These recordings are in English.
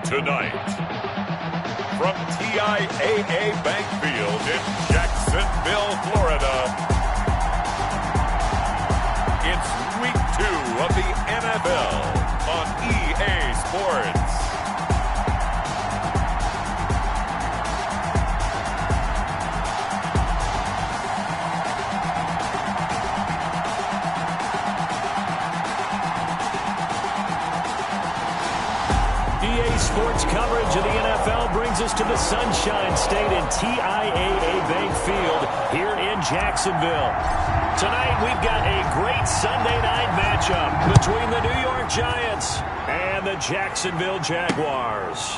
Tonight, from TIAA Bank Field in Jacksonville, Florida, it's Week 2 of the NFL on EA Sports. Sports coverage of the NFL brings us to the Sunshine State in TIAA Bank Field here in Jacksonville. Tonight we've got a great Sunday night matchup between the New York Giants and the Jacksonville Jaguars.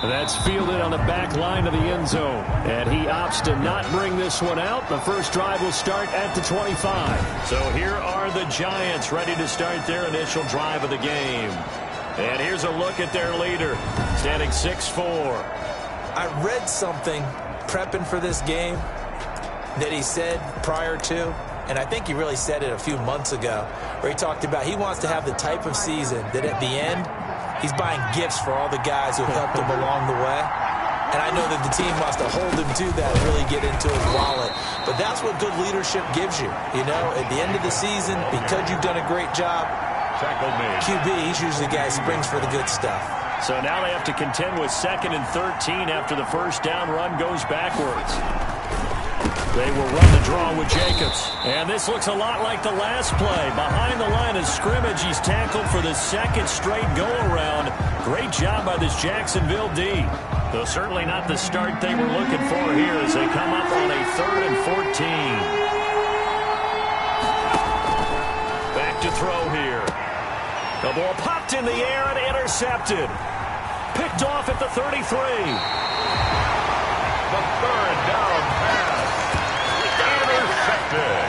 That's fielded on the back line of the end zone, and he opts to not bring this one out. The first drive will start at the 25. So here are the Giants ready to start their initial drive of the game. And here's a look at their leader, standing 6'4". I read something prepping for this game that he said prior to, and I think he really said it a few months ago, where he talked about he wants to have the type of season that at the end, he's buying gifts for all the guys who helped him along the way. And I know that the team wants to hold him to that and really get into his wallet. But that's what good leadership gives you. You know, at the end of the season, because you've done a great job, QB, he's usually the guy who springs for the good stuff. So now they have to contend with 2nd and 13 after the first down run goes backwards. They will run the draw with Jacobs. And this looks a lot like the last play. Behind the line of scrimmage, he's tackled for the second straight go-around. Great job by this Jacksonville D. Though certainly not the start they were looking for here as they come up on a 3rd and 14. Back to throw here. The ball popped in the air and intercepted. Picked off at the 33. The 3rd down pass. Intercepted.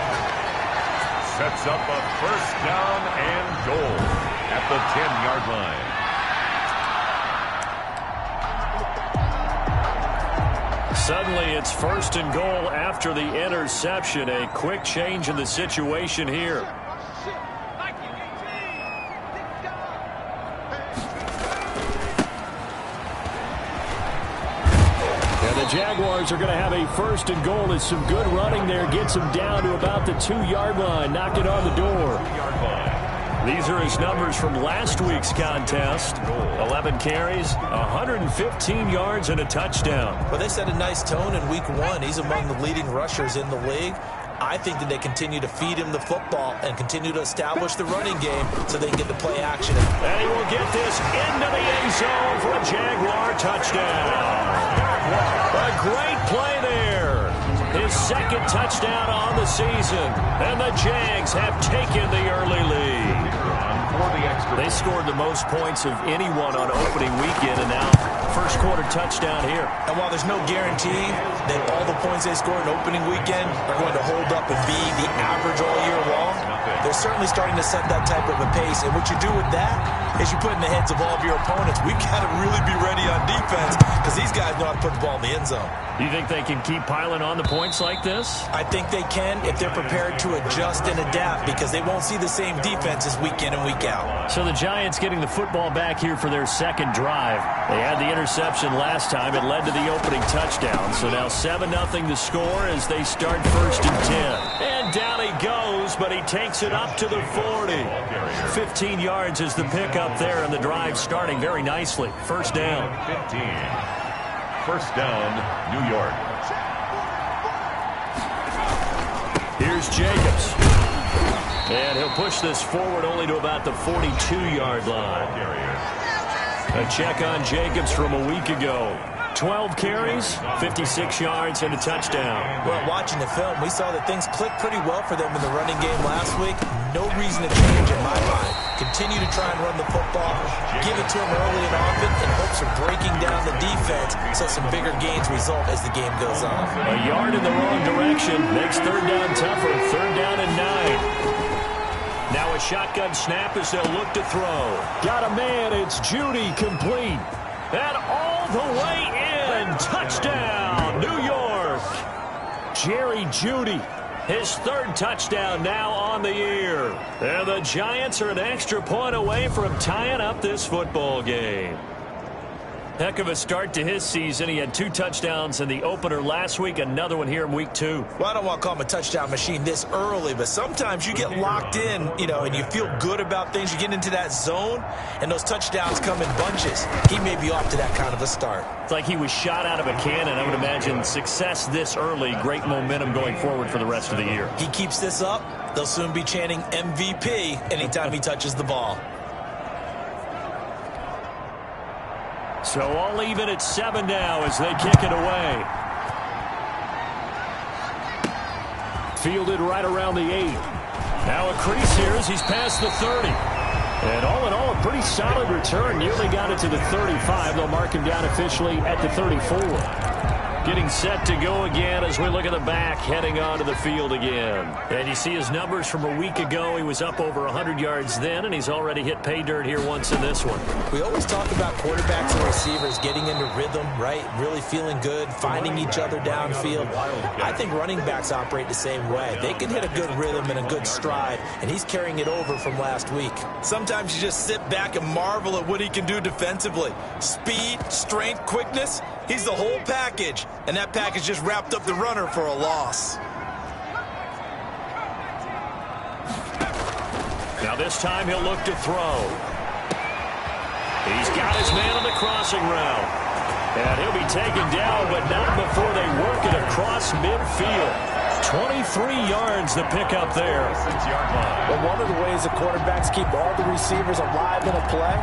Sets up a 1st down and goal at the 10-yard line. Suddenly it's 1st and goal after the interception. A quick change in the situation here. Jaguars are going to have a 1st and goal as some good running there gets them down to about the 2-yard line. Knocked it on the door. These are his numbers from last week's contest. 11 carries, 115 yards, and a touchdown. Well, they set a nice tone in Week 1. He's among the leading rushers in the league. I think that they continue to feed him the football and continue to establish the running game so they can get the play action. And he will get this into the end zone for a Jaguar touchdown. A great play there. His 2nd touchdown on the season. And the Jags have taken the early lead. They scored the most points of anyone on opening weekend, and now first quarter touchdown here. And while there's no guarantee that all the points they score in opening weekend are going to hold up and be the average all year long, they're certainly starting to set that type of a pace. And what you do with that is you put in the heads of all of your opponents, we got to really be ready on defense because these guys know how to put the ball in the end zone. Do you think they can keep piling on the points like this? I think they can if they're prepared to adjust and adapt because they won't see the same defenses week in and week out. So the Giants getting the football back here for their 2nd drive. They had the interception last time. It led to the opening touchdown. So now 7-0 the score as they start 1st and 10. And down he goes, but he takes it up to the 40. 15 yards is the pickup there, and the drive starting very nicely. 1st down. 15. 1st down, New York. Here's Jacobs. And he'll push this forward only to about the 42-yard line. A check on Jacobs from a week ago. 12 carries, 56 yards, and a touchdown. Well, watching the film, we saw that things clicked pretty well for them in the running game last week. No reason to change in my mind. Continue to try and run the football, give it to them early and often in hopes of breaking down the defense so some bigger gains result as the game goes on. A yard in the wrong direction makes 3rd down tougher. 3rd down and 9. Now a shotgun snap as they'll look to throw. Got a man, it's Judy, complete. And all the way in. Touchdown, New York. Jerry Jeudy His third touchdown now on the year. And the Giants are an extra point away from tying up this football game. Heck of a start to his season. He had 2 touchdowns in the opener last week, another one here in week 2. Well, I don't want to call him a touchdown machine this early, but sometimes you get locked in, and you feel good about things. You get into that zone, and those touchdowns come in bunches. He may be off to that kind of a start. It's like he was shot out of a cannon. I would imagine success this early, great momentum going forward for the rest of the year. He keeps this up, they'll soon be chanting MVP anytime he touches the ball. So all even at 7 now as they kick it away. Fielded right around the 8. Now a crease here as he's past the 30. And all in all, a pretty solid return. Nearly got it to the 35. They'll mark him down officially at the 34. Getting set to go again as we look at the back, heading onto the field again. And you see his numbers from a week ago. He was up over 100 yards then, and he's already hit pay dirt here once in this one. We always talk about quarterbacks and receivers getting into rhythm, right? Really feeling good, finding each other downfield. I think running backs operate the same way. They can hit a good rhythm and a good stride, and he's carrying it over from last week. Sometimes you just sit back and marvel at what he can do defensively. Speed, strength, quickness. He's the whole package, and that package just wrapped up the runner for a loss. Now this time he'll look to throw. He's got his man on the crossing route. And he'll be taken down, but not before they work it across midfield. 23 yards to pick up there. But one of the ways the quarterbacks keep all the receivers alive in a play,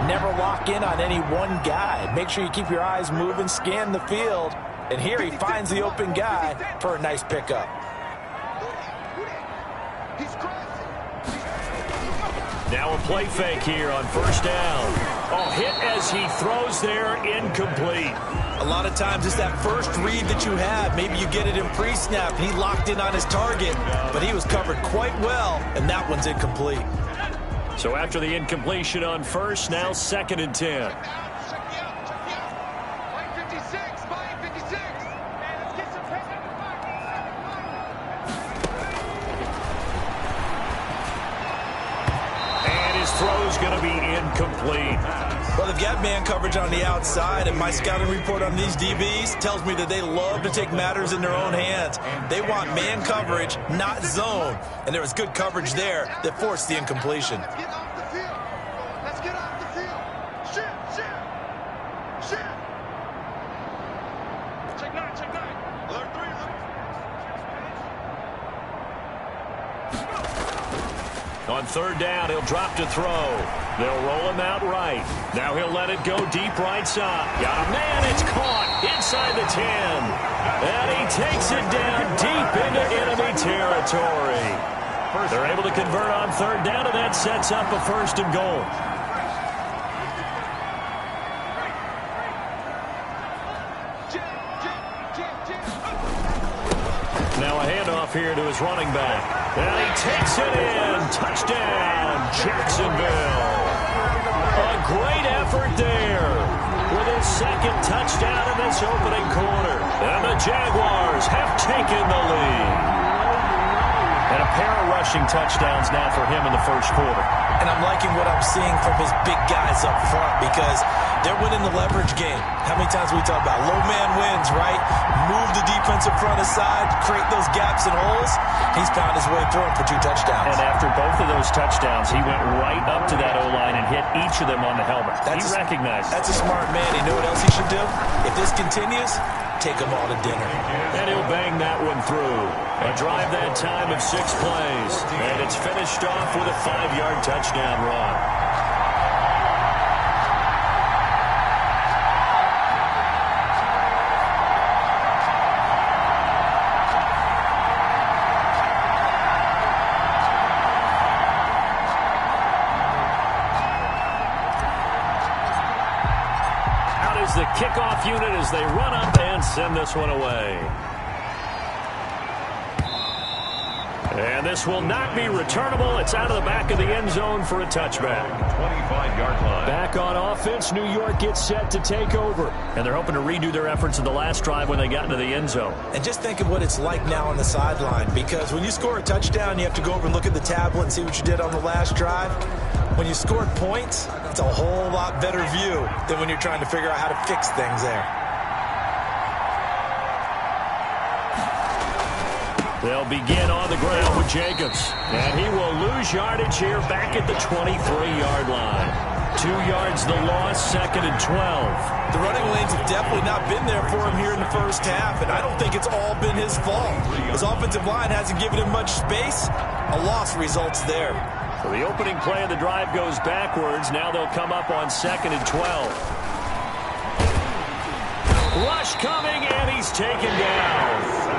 never lock in on any one guy. Make sure you keep your eyes moving, scan the field, and here he finds the open guy for a nice pickup. Now a play fake here on first down. Oh, hit as he throws there, incomplete. A lot of times it's that first read that you have. Maybe you get it in pre-snap. He locked in on his target, but he was covered quite well, and that one's incomplete. So after the incompletion on first, now 2nd and 10. And his throw's going to be incomplete. Well, they've got man coverage on the outside, and my scouting report on these DBs tells me that they love to take matters in their own hands. They want man coverage, not zone, and there was good coverage there that forced the incompletion. Let's get off the field. Let's get off the field. Shit. Check 9. Alert 3. On 3rd down, he'll drop to throw. They'll roll him out right. Now he'll let it go deep right side. Got a man, it's caught inside the 10. And he takes it down deep into enemy territory. They're able to convert on 3rd down, and that sets up a 1st and goal. Now a handoff here to his running back. And he takes it in. Touchdown, Jacksonville. A great effort there with his 2nd touchdown in this opening quarter. And the Jaguars have taken the lead. And a pair of rushing touchdowns now for him in the 1st quarter. And I'm liking what I'm seeing from his big guys up front because they're winning the leverage game. How many times we talk about low man wins, right? Move the defensive front aside, create those gaps and holes. He's found his way through them for 2 touchdowns. And after both of those touchdowns, he went right up to that O-line and hit each of them on the helmet. He recognized. That's a smart man. You know what else he should do? If this continues, take them all to dinner. And he'll bang that one through. A drive that time of 6 plays. And it's finished off with a 5-yard touchdown run. The kickoff unit as they run up and send this one away. And this will not be returnable. It's out of the back of the end zone for a touchback. 25-yard line. Back on offense, New York gets set to take over. And they're hoping to redo their efforts in the last drive when they got into the end zone. And just think of what it's like now on the sideline, because when you score a touchdown, you have to go over and look at the tablet and see what you did on the last drive. When you scored points, it's a whole lot better view than when you're trying to figure out how to fix things there. They'll begin on the ground with Jacobs. And he will lose yardage here back at the 23-yard line. 2 yards the loss, 2nd and 12. The running lanes have definitely not been there for him here in the first half, and I don't think it's all been his fault. His offensive line hasn't given him much space. A loss results there. So the opening play of the drive goes backwards. Now they'll come up on 2nd and 12. Rush coming, and he's taken down.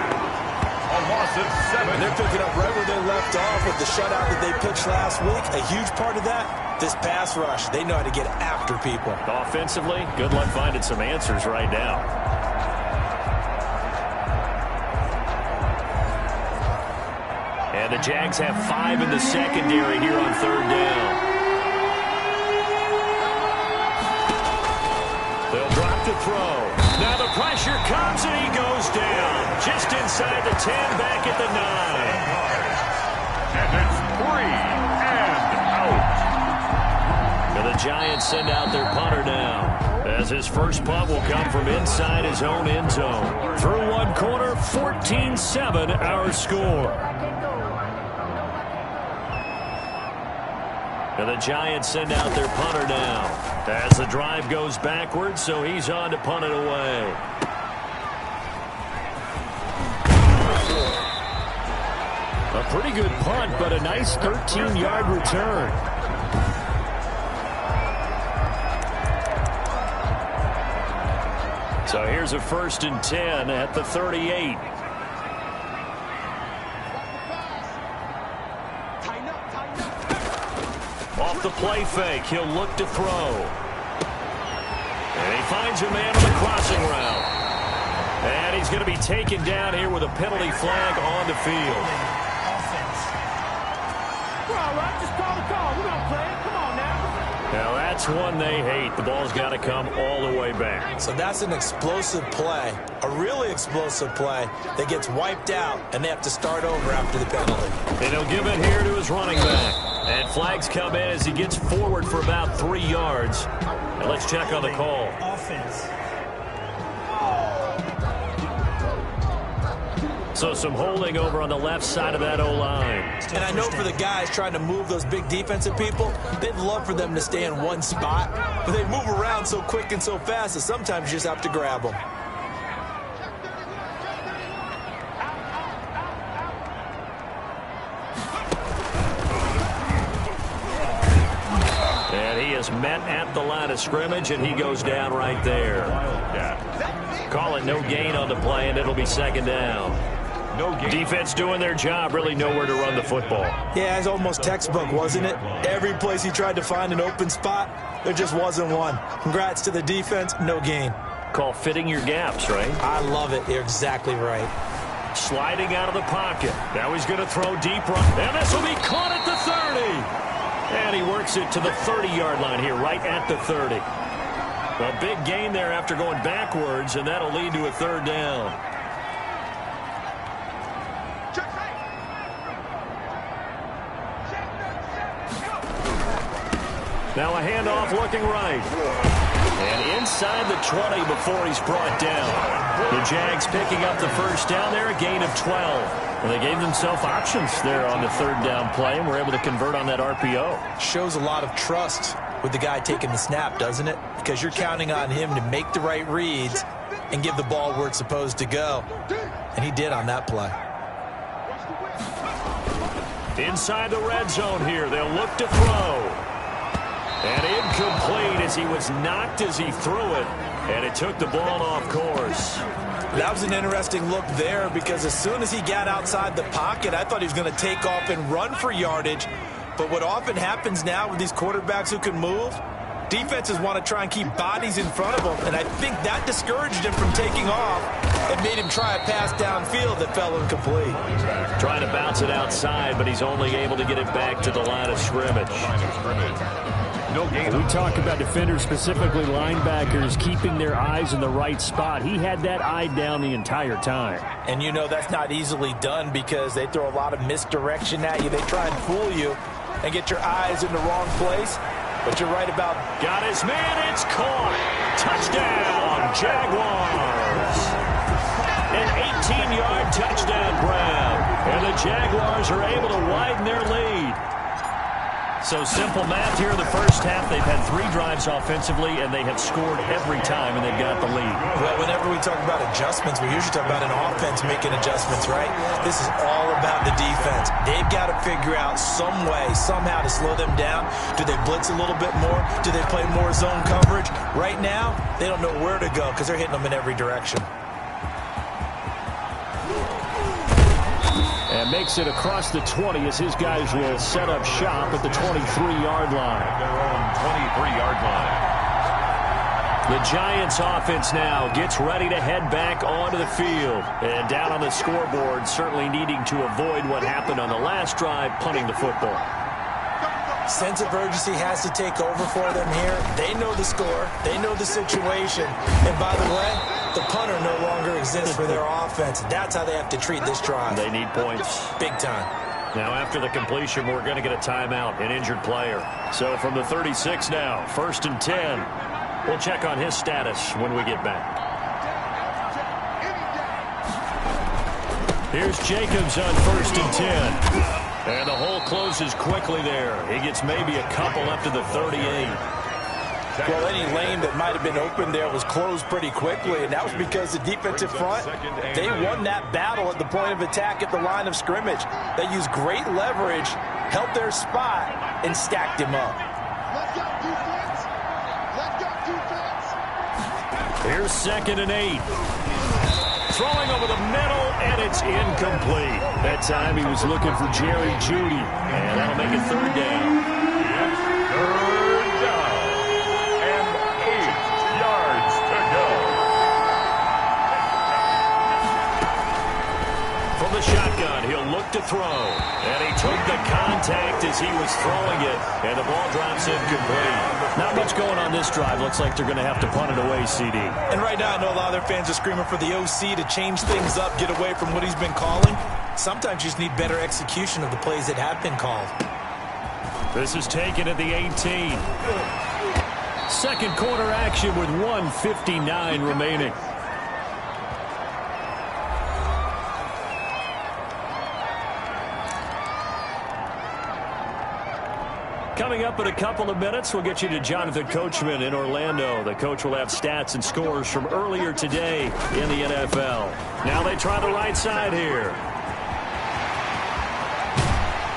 A loss of 7. And they're picking up right where they left off with the shutout that they pitched last week. A huge part of that, this pass rush. They know how to get after people. Offensively, good luck finding some answers right now. And the Jags have 5 in the secondary here on 3rd down. They'll drop to throw. Now the pressure comes and he goes down. Just inside the 10, back at the 9. And it's 3 and out. And the Giants send out their punter now, as his first punt will come from inside his own end zone. Through one quarter, 14-7 our score. And the Giants send out their punter now, as the drive goes backwards, so he's on to punt it away. A pretty good punt, but a nice 13-yard return. So here's a 1st and 10 at the 38. Off the play fake, he'll look to throw. And he finds a man on the crossing route. And he's going to be taken down here with a penalty flag on the field. Now that's one they hate. The ball's got to come all the way back. So that's an explosive play, a really explosive play that gets wiped out, and they have to start over after the penalty. And he'll give it here to his running back. And flags come in as he gets forward for about 3 yards. And let's check on the call. Offense. So some holding over on the left side of that O-line. And I know for the guys trying to move those big defensive people, they'd love for them to stay in one spot, but they move around so quick and so fast that sometimes you just have to grab them. And he is met at the line of scrimmage, and he goes down right there. Call it no gain on the play, and it'll be 2nd down. No gain. Defense doing their job, really nowhere to run the football. Yeah, it's almost textbook, wasn't it? Every place he tried to find an open spot, there just wasn't one. Congrats to the defense, no gain. Call fitting your gaps, right? I love it. You're exactly right. Sliding out of the pocket. Now he's going to throw deep run. And this will be caught at the 30. And he works it to the 30-yard line here, right at the 30. A big gain there after going backwards, and that'll lead to a 3rd down. Now a handoff looking right. And inside the 20 before he's brought down. The Jags picking up the 1st down there, a gain of 12. And they gave themselves options there on the 3rd down play, and were able to convert on that RPO. Shows a lot of trust with the guy taking the snap, doesn't it? Because you're counting on him to make the right reads and give the ball where it's supposed to go. And he did on that play. Inside the red zone here, they'll look to throw. And incomplete as he was knocked as he threw it. And it took the ball off course. That was an interesting look there, because as soon as he got outside the pocket, I thought he was going to take off and run for yardage. But what often happens now with these quarterbacks who can move, defenses want to try and keep bodies in front of them, and I think that discouraged him from taking off. It made him try a pass downfield that fell incomplete. Trying to bounce it outside, but he's only able to get it back to the line of scrimmage. No gain. We talk about defenders, specifically linebackers, keeping their eyes in the right spot. He had that eye down the entire time. And you know that's not easily done because they throw a lot of misdirection at you. They try and fool you and get your eyes in the wrong place. But you're right about... Got his man, it's caught. Touchdown, Jaguars. An 18-yard touchdown grab. And the Jaguars are able to widen their lead. So simple math here in the first half. They've had 3 drives offensively, and they have scored every time, and they've got the lead. Well, whenever we talk about adjustments, we usually talk about an offense making adjustments, right? This is all about the defense. They've got to figure out some way, somehow to slow them down. Do they blitz a little bit more? Do they play more zone coverage? Right now, they don't know where to go because they're hitting them in every direction. And makes it across the 20 as his guys will set up shop at the 23-yard line. Their own 23-yard line. The Giants offense now gets ready to head back onto the field. And down on the scoreboard, certainly needing to avoid what happened on the last drive, punting the football. Sense of urgency has to take over for them here. They know the score. They know the situation. And by the way, the punter no longer exists for their offense. That's how they have to treat this drive. They need points. Big time. Now after the completion, we're going to get a timeout, an injured player. So from the 36 now, 1st and 10. We'll check on his status when we get back. Here's Jacobs on 1st and 10. And the hole closes quickly there. He gets maybe a couple up to the 38. Well, any lane that might have been open there was closed pretty quickly, and that was because the defensive front, they won that battle at the point of attack at the line of scrimmage. They used great leverage, held their spot, and stacked him up. Let's go, defense. Let's go, defense. Here's 2nd and 8. Throwing over the middle, and it's incomplete. That time he was looking for Jerry Jeudy, and that'll make it 3rd down. Third down. And 8 yards to go. From the shotgun, he'll look to throw. And he took the contact as he was throwing it, and the ball drops incomplete. Not much going on this drive. Looks like they're going to have to punt it away, CD. And right now, I know a lot of their fans are screaming for the OC to change things up, get away from what he's been calling. Sometimes you just need better execution of the plays that have been called. This is taken at the 18. Second quarter action with 1:59 remaining. Coming up in a couple of minutes, we'll get you to Jonathan Coachman in Orlando. The coach will have stats and scores from earlier today in the NFL. Now they try the right side here.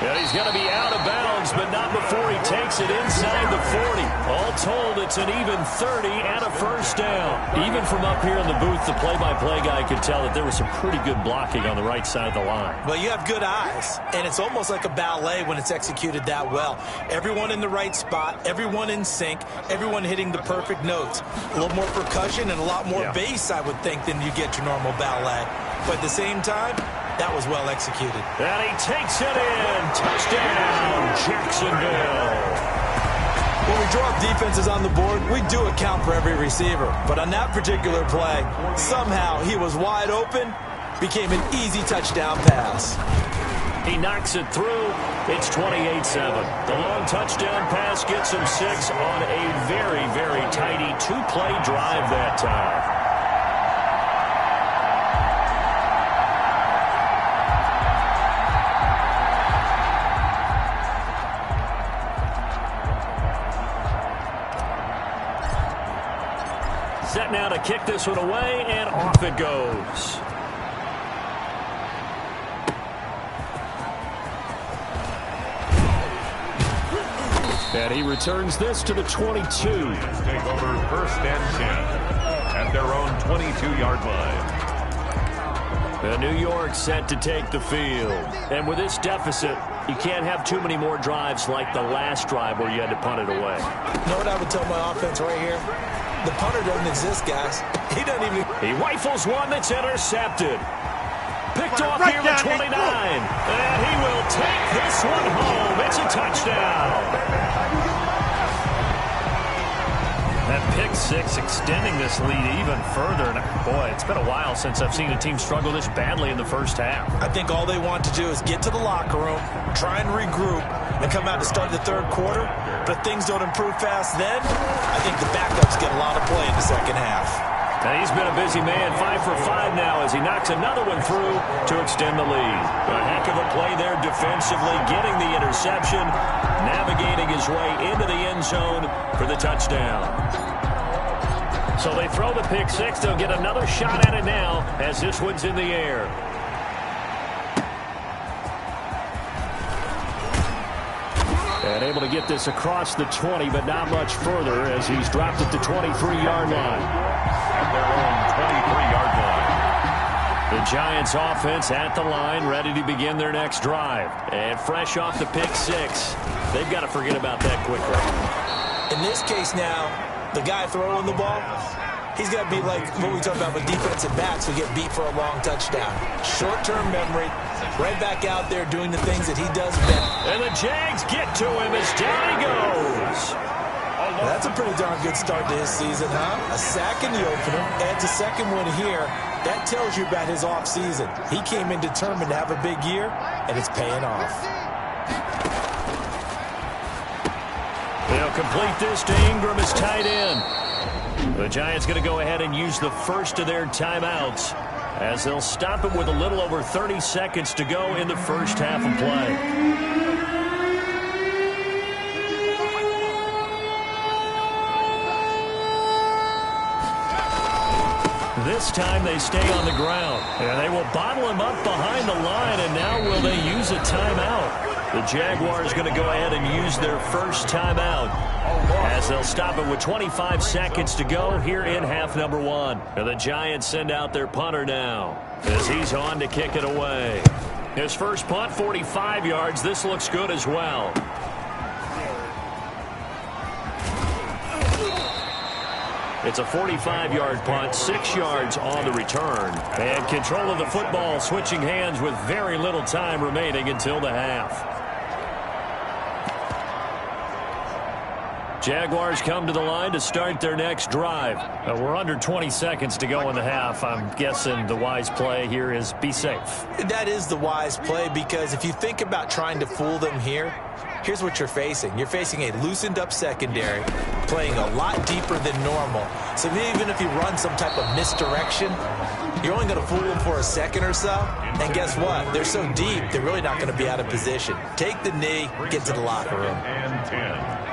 And he's going to be out of bounds, but not before he takes it inside the 40. All told, it's an even 30 and a 1st down. Even from up here in the booth, the play-by-play guy could tell that there was some pretty good blocking on the right side of the line. Well, you have good eyes, and it's almost like a ballet when it's executed that well. Everyone in the right spot, everyone in sync, everyone hitting the perfect notes. A little more percussion and a lot more bass, I would think, than you get your normal ballet. But at the same time, that was well executed. And he takes it in. Touchdown, Jacksonville. When we draw up defenses on the board, we do account for every receiver. But on that particular play, somehow he was wide open, became an easy touchdown pass. He knocks it through. It's 28-7. The long touchdown pass gets him 6 on a very, very tidy 2-play drive that time. Set now to kick this one away, and off it goes. And he returns this to the 22. Take over 1st and 10 at their own 22-yard line. And New York set to take the field. And with this deficit, you can't have too many more drives like the last drive where you had to punt it away. You know what I would tell my offense right here? The punter doesn't exist, guys. He doesn't even... He rifles one that's intercepted. Picked off here at 29. And he will take this one home. It's a touchdown. That pick six extending this lead even further. And boy, it's been a while since I've seen a team struggle this badly in the first half. I think all they want to do is get to the locker room, try and regroup, and come out to start the third quarter. But if things don't improve fast then, I think the backups get a lot of play in the second half. Now he's been a busy man, 5 for 5 now as he knocks another one through to extend the lead. A heck of a play there defensively, getting the interception, navigating his way into the end zone for the touchdown. So they throw the pick six. They'll get another shot at it now as this one's in the air. And able to get this across the 20, but not much further as he's dropped at the 23-yard line. At their own 23-yard line. The Giants offense at the line, ready to begin their next drive. And fresh off the pick six, they've got to forget about that quickly. In this case now, the guy throwing the ball, he's got to be like what we talk about with defensive backs who get beat for a long touchdown. Short-term memory, right back out there doing the things that he does best. And the Jags get to him as down he goes. That's a pretty darn good start to his season, huh? A sack in the opener, adds a second one here. That tells you about his offseason. He came in determined to have a big year, and it's paying off. They'll complete this to Ingram as tight end. The Giants going to go ahead and use the first of their timeouts as they'll stop it with a little over 30 seconds to go in the first half of play. This time they stay on the ground, and they will bottle him up behind the line, and now will they use a timeout? The Jaguars going to go ahead and use their first timeout as they'll stop it with 25 seconds to go here in half number one. And the Giants send out their punter now as he's on to kick it away. His first punt, 45 yards. This looks good as well. It's a 45-yard punt, 6 yards on the return. And control of the football switching hands with very little time remaining until the half. Jaguars come to the line to start their next drive. We're under 20 seconds to go in the half. I'm guessing the wise play here is be safe. That is the wise play because if you think about trying to fool them here, here's what you're facing. You're facing a loosened up secondary, playing a lot deeper than normal. So even if you run some type of misdirection, you're only going to fool them for a second or so. And guess what? They're so deep, they're really not going to be out of position. Take the knee, get to the locker room. And 10.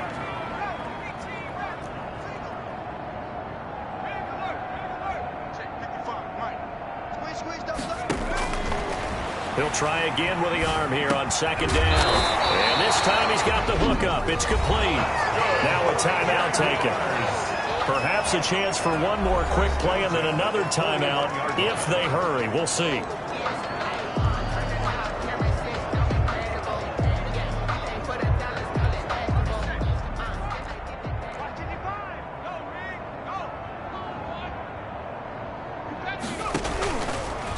He'll try again with the arm here on second down. And this time he's got the hook up. It's complete. Now a timeout taken. Perhaps a chance for one more quick play and then another timeout if they hurry. We'll see.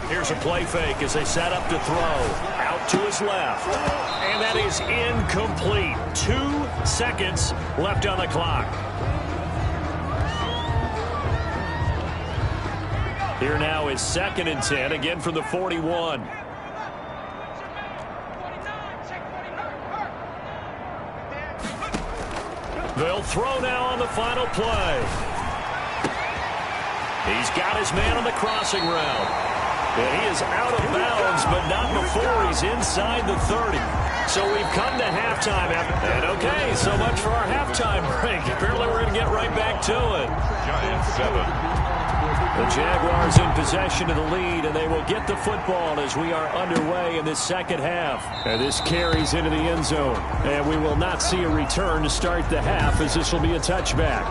Here's a play fake as they set up to throw. Out to his left. And that is incomplete. 2 seconds left on the clock. Here now is 2nd and 10, again from the 41. They'll throw now on the final play. He's got his man on the crossing route. And he is out of bounds, but not before he's inside the 30. So we've come to halftime. And okay, so much for our halftime break. Apparently we're going to get right back to it. Giants 7. The Jaguars in possession of the lead, and they will get the football as we are underway in this second half. And this carries into the end zone. And we will not see a return to start the half as this will be a touchback.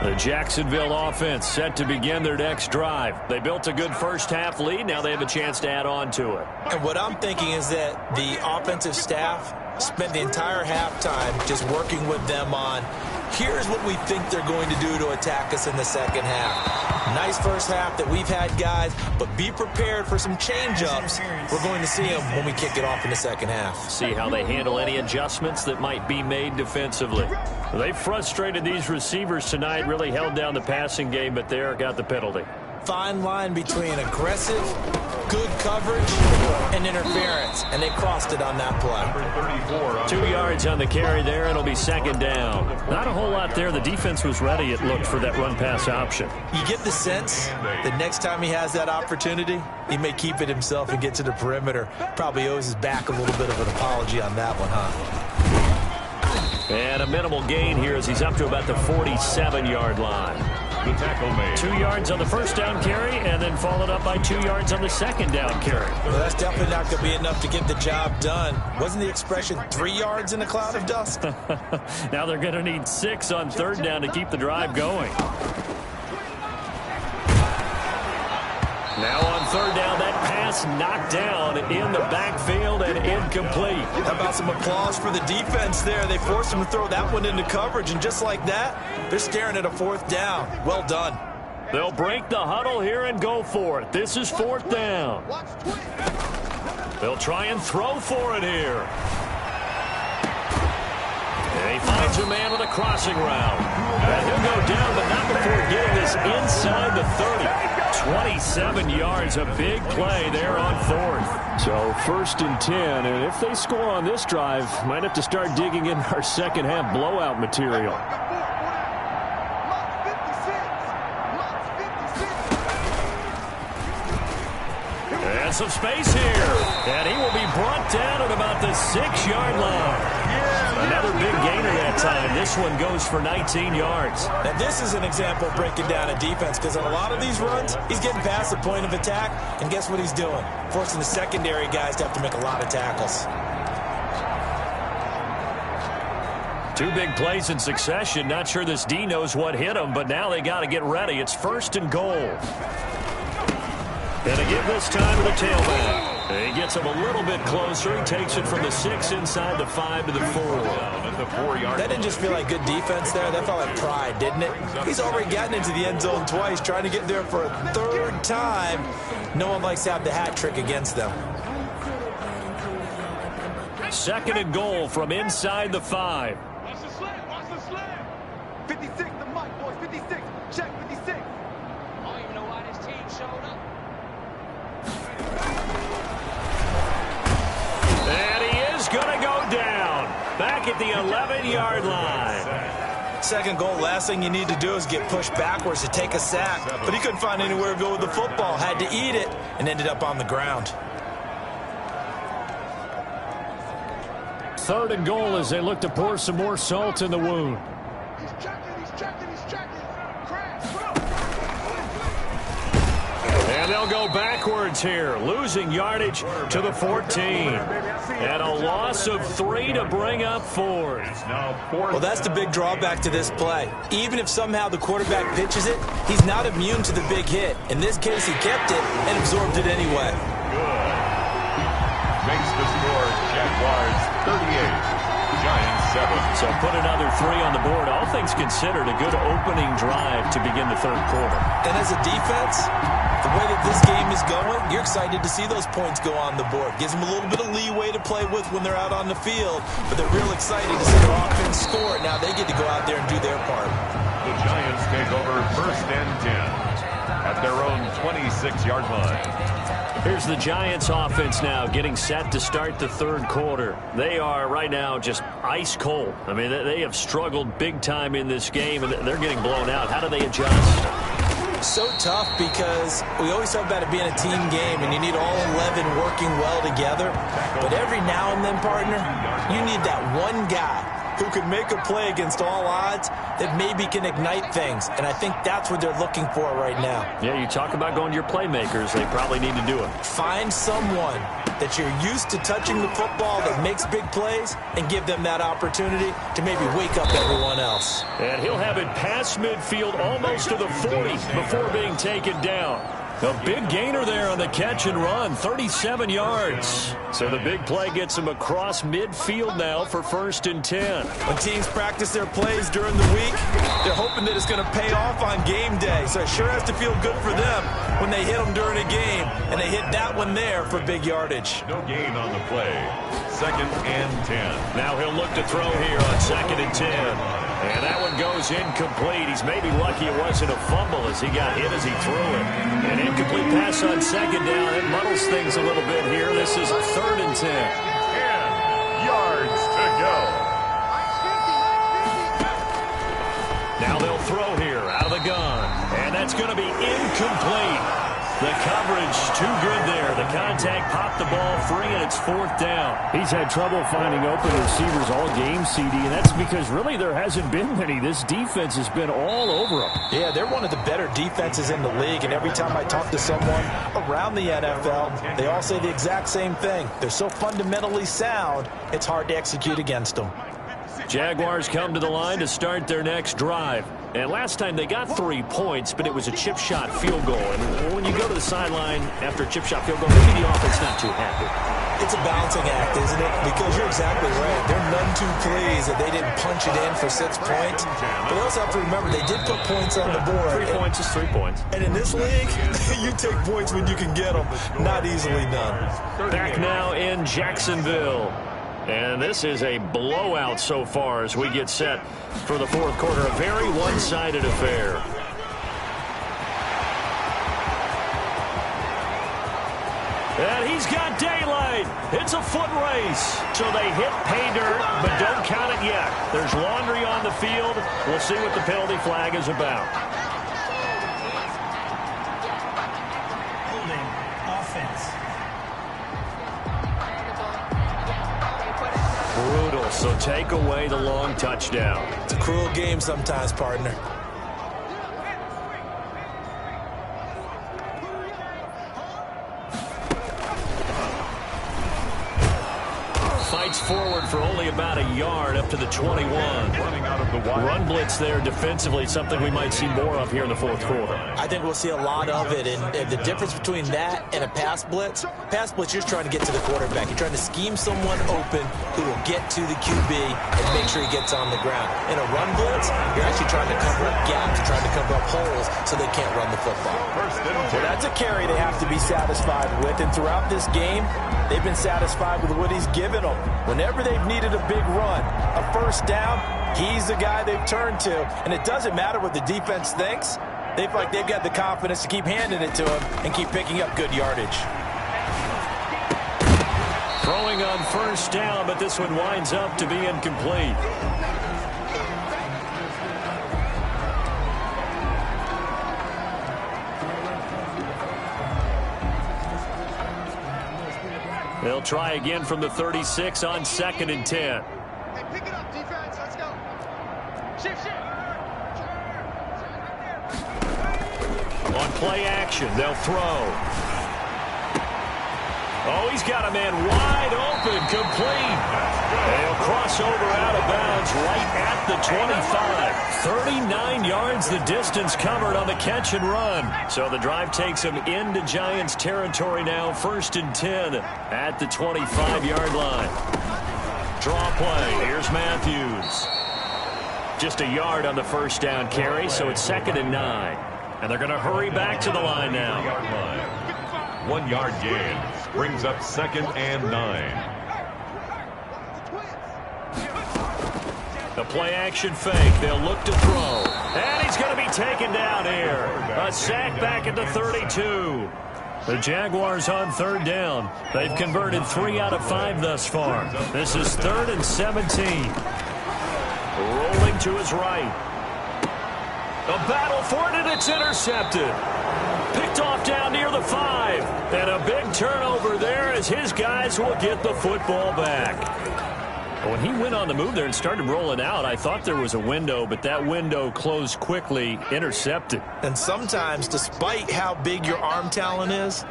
The Jacksonville offense set to begin their next drive. They built a good first-half lead. Now they have a chance to add on to it. And what I'm thinking is that the offensive staff spent the entire halftime just working with them on, here's what we think they're going to do to attack us in the second half. Nice first half that we've had, guys, but be prepared for some change-ups. We're going to see them when we kick it off in the second half. See how they handle any adjustments that might be made defensively. They frustrated these receivers tonight, really held down the passing game, but there got the penalty. Fine line between aggressive, good coverage, and interference, and they crossed it on that play. 2 yards on the carry there, and it'll be second down. Not a whole lot there. The defense was ready, it looked, for that run-pass option. You get the sense that next time he has that opportunity, he may keep it himself and get to the perimeter. Probably owes his back a little bit of an apology on that one, huh? And a minimal gain here as he's up to about the 47-yard line. The tackle made. 2 yards on the first down carry, and then followed up by 2 yards on the second down carry. Well, that's definitely not going to be enough to get the job done. Wasn't the expression 3 yards in a cloud of dust? Now they're going to need 6 on third down to keep the drive going. Now on third down, that pass knocked down in the backfield and incomplete. How about some applause for the defense there? They forced him to throw that one into coverage, and just like that, they're staring at a fourth down. Well done. They'll break the huddle here and go for it. This is fourth down. They'll try and throw for it here. And he finds a man with a crossing route. And he'll go down, but not before getting this inside the 30. 27 yards, a big play there on fourth. So first and 10, and if they score on this drive, might have to start digging in our second half blowout material. And some space here, and he will be brought down at about the 6-yard line. Another big gainer that time. This one goes for 19 yards. Now, this is an example of breaking down a defense, because on a lot of these runs, he's getting past the point of attack, and guess what he's doing? Forcing the secondary guys to have to make a lot of tackles. 2 big plays in succession. Not sure this D knows what hit him, but now they got to get ready. It's first and goal. And again this time to the tailback. He gets him a little bit closer. He takes it from the 6 inside the 5 to the 4. That didn't just feel like good defense there. That felt like pride, didn't it? He's already gotten into the end zone twice, trying to get there for a third time. No one likes to have the hat trick against them. Second and goal from inside the 5. Watch the slam, watch the slam. 56, the mic, boys, 56. Check 56. I don't even know why this team showed up. And he is going to go down. Back at the 11-yard line. Second goal, last thing you need to do is get pushed backwards to take a sack. But he couldn't find anywhere to go with the football. Had to eat it and ended up on the ground. Third and goal as they look to pour some more salt in the wound. He's checking, he's checking, he's checking. Crash. And they'll go backwards here, losing yardage to the 14. And a loss of 3 to bring up 4. Well, that's the big drawback to this play. Even if somehow the quarterback pitches it, he's not immune to the big hit. In this case, he kept it and absorbed it anyway. Good. Makes the score Jaguars 38. Giants 7. So put another 3 on the board. All things considered, a good opening drive to begin the third quarter. And as a defense, the way that this game is going, you're excited to see those points go on the board. Gives them a little bit of leeway to play with when they're out on the field, but they're real excited to see their offense score. Now they get to go out there and do their part. The Giants take over first and 10 at their own 26-yard line. Here's the Giants offense now getting set to start the third quarter. They are right now just ice cold. I mean, they have struggled big time in this game, and they're getting blown out. How do they adjust? So tough, because we always talk about it being a team game and you need all 11 working well together. But every now and then, partner, you need that one guy who can make a play against all odds that maybe can ignite things. And I think that's what they're looking for right now. Yeah, you talk about going to your playmakers. They probably need to do it. Find someone that you're used to touching the football that makes big plays and give them that opportunity to maybe wake up everyone else. And he'll have it past midfield almost to the 40 before being taken down. A big gainer there on the catch and run, 37 yards. So the big play gets him across midfield now for 1st and 10. When teams practice their plays during the week, they're hoping that it's going to pay off on game day. So it sure has to feel good for them when they hit them during a game, and they hit that one there for big yardage. No gain on the play. 2nd and 10. Now he'll look to throw here on 2nd and 10. And that one goes incomplete. He's maybe lucky it wasn't a fumble as he got hit as he threw it. An incomplete pass on 2nd down. It muddles things a little bit here. This is 3rd and 10. 10 yards to go. Now they'll throw here out of the gun. And that's going to be incomplete. The coverage too good there. The contact popped the ball free, and it's 4th down. He's had trouble finding open receivers all game, CD, and that's because really there hasn't been many. This defense has been all over him. Yeah, they're one of the better defenses in the league, and every time I talk to someone around the NFL, they all say the exact same thing. They're so fundamentally sound, it's hard to execute against them. Jaguars come to the line to start their next drive. And last time they got 3 points, but it was a chip shot field goal. And when you go to the sideline after a chip shot field goal, maybe the offense not too happy. It's a balancing act, isn't it? Because you're exactly right. They're none too pleased that they didn't punch it in for 6 points. But they also have to remember they did put points on the board. 3 points is 3 points. And in this league, you take points when you can get them. Not easily done. Back now in Jacksonville. And this is a blowout so far as we get set for the 4th quarter. A very one-sided affair. And he's got daylight. It's a foot race. So they hit pay dirt, but don't count it yet. There's laundry on the field. We'll see what the penalty flag is about. Holding offense. Brutal, so take away the long touchdown. It's a cruel game sometimes, partner. Fights forward for only about a yard up to the 21. Running out of the wide. Run blitz there defensively, something we might see more of here in the 4th quarter. I think we'll see a lot of it, and the difference between that and a pass blitz, you're just trying to get to the quarterback. You're trying to scheme someone open who will get to the QB and make sure he gets on the ground. In a run blitz, you're actually trying to cover up gaps, trying to cover up holes so they can't run the football. Well, that's a carry they have to be satisfied with, and throughout this game, they've been satisfied with what he's given them. Whenever they've needed a big run, a 1st down, he's the guy they've turned to. And it doesn't matter what the defense thinks. They feel like they've got the confidence to keep handing it to him and keep picking up good yardage. Throwing on 1st down, but this one winds up to be incomplete. They'll try again from the 36 on 2nd and 10. Hey, pick it up, defense. Let's go. Shift. On play action, they'll throw. Oh, he's got a man wide open, complete. They'll cross over out of bounds right at the 25. 39 yards the distance covered on the catch and run. So the drive takes him into Giants territory now. 1st and 10 at the 25-yard line. Draw play. Here's Matthews. Just a yard on the 1st down carry, so it's 2nd and 9. And they're going to hurry back to the line now. 1 yard gain brings up 2nd and 9. The play action fake. They'll look to throw. And he's going to be taken down here. A sack back at the 32. The Jaguars on 3rd down. They've converted 3 out of 5 thus far. This is 3rd and 17. Rolling to his right. A battle for it, and it's intercepted. Picked off down near the 5. And a big turnover there as his guys will get the football back. When he went on the move there and started rolling out, I thought there was a window, but that window closed quickly, intercepted. And sometimes, despite how big your arm talent is,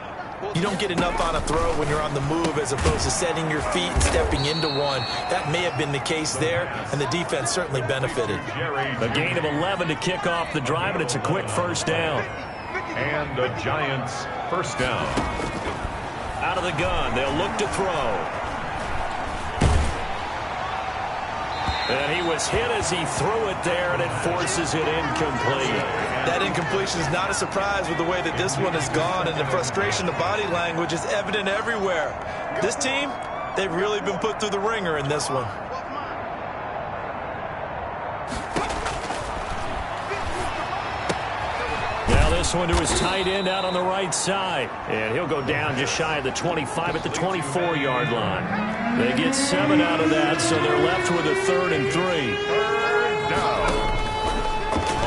You don't get enough on a throw when you're on the move as opposed to setting your feet and stepping into one. That may have been the case there, and the defense certainly benefited. A gain of 11 to kick off the drive, and it's a quick first down. And the Giants first down. Out of the gun, they'll look to throw. And he was hit as he threw it there, and it forces it incomplete. That incompletion is not a surprise with the way that this one has gone, and the frustration, the body language is evident everywhere. This team, they've really been put through the ringer in this one. Now this one to his tight end out on the right side. And he'll go down just shy of the 25 at the 24-yard line. They get 7 out of that, so they're left with a 3rd and 3. Third down.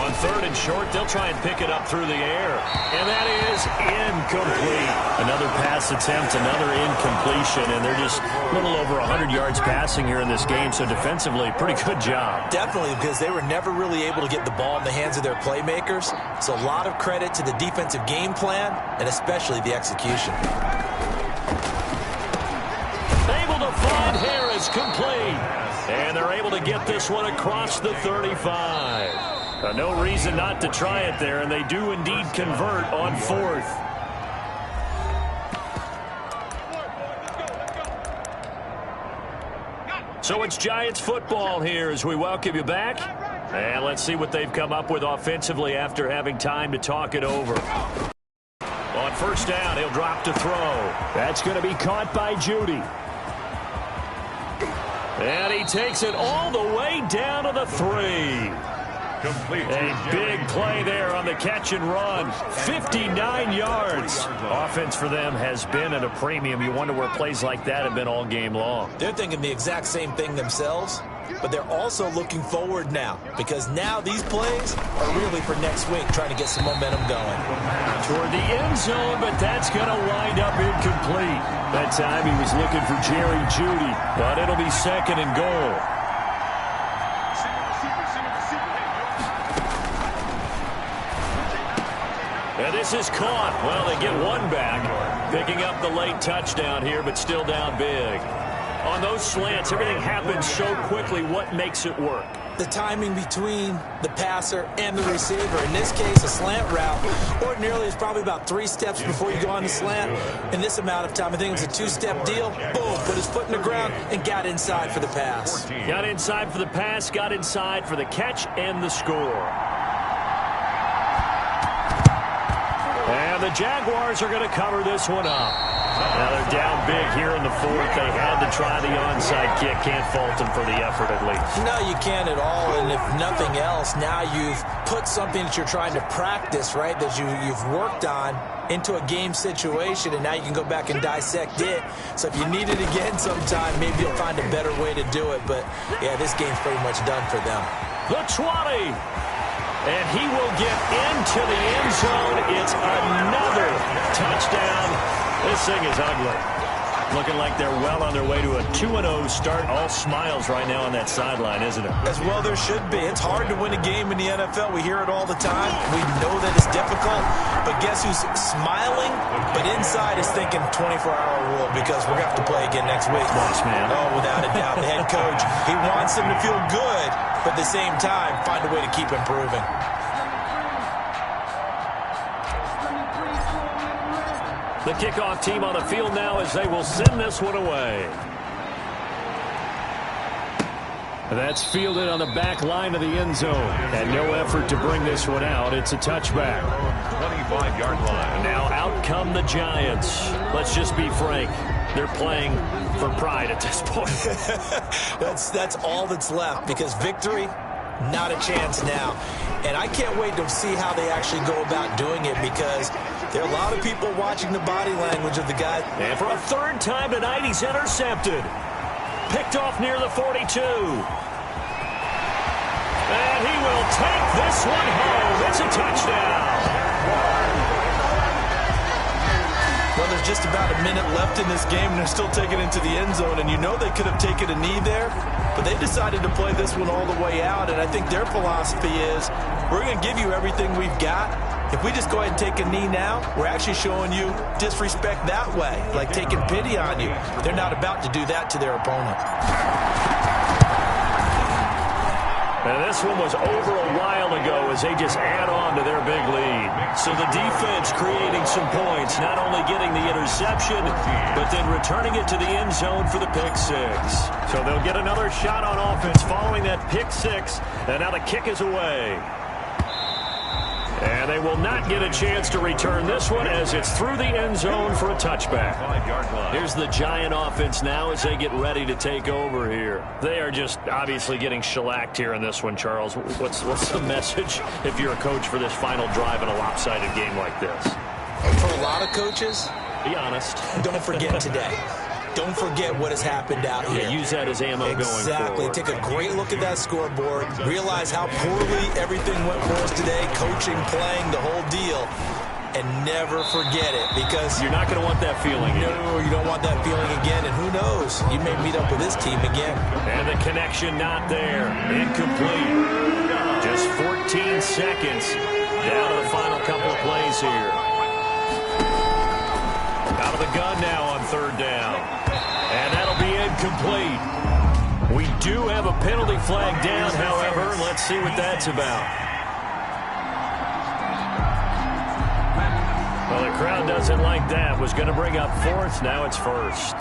On 3rd and short, they'll try and pick it up through the air. And that is incomplete. Another pass attempt, another incompletion, and they're just a little over 100 yards passing here in this game, so defensively, pretty good job. Definitely, because they were never really able to get the ball in the hands of their playmakers. So a lot of credit to the defensive game plan, and especially the execution. Able to find Harris, complete. And they're able to get this one across the 35. No reason not to try it there, and they do indeed convert on 4th. So it's Giants football here as we welcome you back. And let's see what they've come up with offensively after having time to talk it over. On first down, he'll drop to throw. That's going to be caught by Judy. And he takes it all the way down to the 3. Complete. A big play there on the catch and run. 59 yards. Offense for them has been at a premium. You wonder where plays like that have been all game long. They're thinking the exact same thing themselves, but they're also looking forward now, because now these plays are really for next week, trying to get some momentum going. Toward the end zone, but that's going to wind up incomplete. That time he was looking for Jerry Judy, but it'll be 2nd and goal. And this is caught. Well, they get one back, picking up the late touchdown here, but still down big. On those slants, everything happens so quickly. What makes it work? The timing between the passer and the receiver. In this case, a slant route ordinarily is probably about 3 steps before you go on the slant. In this amount of time, I think it's a 2-step deal. Boom, put his foot in the ground and got inside for the pass. Got inside for the pass, got inside for the catch and the score. And the Jaguars are going to cover this one up. Now they're down big here in the 4th. They had to try the onside kick. Can't fault them for the effort at least. No, you can't at all. And if nothing else, now you've put something that you're trying to practice, right, that you've worked on into a game situation, and now you can go back and dissect it. So if you need it again sometime, maybe you'll find a better way to do it. But, yeah, this game's pretty much done for them. The 20. And he will get into the end zone. It's another touchdown. This thing is ugly. Looking like they're well on their way to a 2-0 start. All smiles right now on that sideline, isn't it? As well there should be. It's hard to win a game in the NFL. We hear it all the time. We know that it's difficult. But guess who's smiling? But inside is thinking 24-hour rule, because we're going to have to play again next week. Boss man. Oh, without a doubt. The head coach, he wants them to feel good, but at the same time, find a way to keep improving. The kickoff team on the field now as they will send this one away. That's fielded on the back line of the end zone. And no effort to bring this one out. It's a touchback. 25-yard line. Now out come the Giants. Let's just be frank. They're playing for pride at this point. That's all that's left, because victory, not a chance now. And I can't wait to see how they actually go about doing it, because there are a lot of people watching the body language of the guy. And for a 3rd time tonight, he's intercepted. Picked off near the 42. And he will take this one home. It's a touchdown. Well, there's just about a minute left in this game, and they're still taking it into the end zone. And you know they could have taken a knee there, but they decided to play this one all the way out. And I think their philosophy is, we're going to give you everything we've got, If we just go ahead and take a knee now, we're actually showing you disrespect that way, like taking pity on you. They're not about to do that to their opponent. And this one was over a while ago as they just add on to their big lead. So the defense creating some points, not only getting the interception, but then returning it to the end zone for the pick six. So they'll get another shot on offense following that pick six, and now the kick is away. And they will not get a chance to return this one as it's through the end zone for a touchback. Here's the Giant offense now as they get ready to take over here. They are just obviously getting shellacked here in this one, Charles. What's the message if you're a coach for this final drive in a lopsided game like this? For a lot of coaches, be honest. Don't forget today. Don't forget what has happened out here. Yeah, use that as ammo going forward. Exactly. Take a great look at that scoreboard. Realize how poorly everything went for us today. Coaching, playing, the whole deal. And never forget it, because you're not going to want that feeling again. No, you don't want that feeling again. And who knows? You may meet up with this team again. And the connection not there. Incomplete. Just 14 seconds down to the final couple of plays here. Out of the gun now on third down. And that'll be incomplete. We do have a penalty flag down, however. Let's see what that's about. Well, the crowd doesn't like that. Was going to bring up fourth. Now it's first.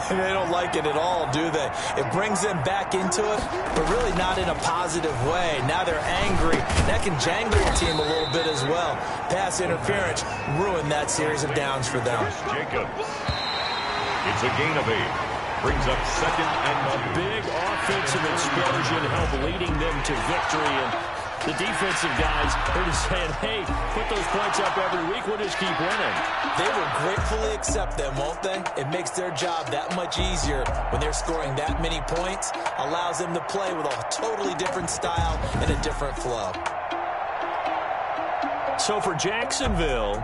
They don't like it at all, do they? It brings them back into it, but really not in a positive way. Now they're angry. That can jangle your team a little bit as well. Pass interference ruined that series of downs for them. Jacobs. It's a gain of 8. Brings up second and a big offensive explosion help leading them to victory. And the defensive guys are just saying, hey, put those points up every week. We'll just keep winning. They will gratefully accept them, won't they? It makes their job that much easier when they're scoring that many points. Allows them to play with a totally different style and a different flow. So for Jacksonville,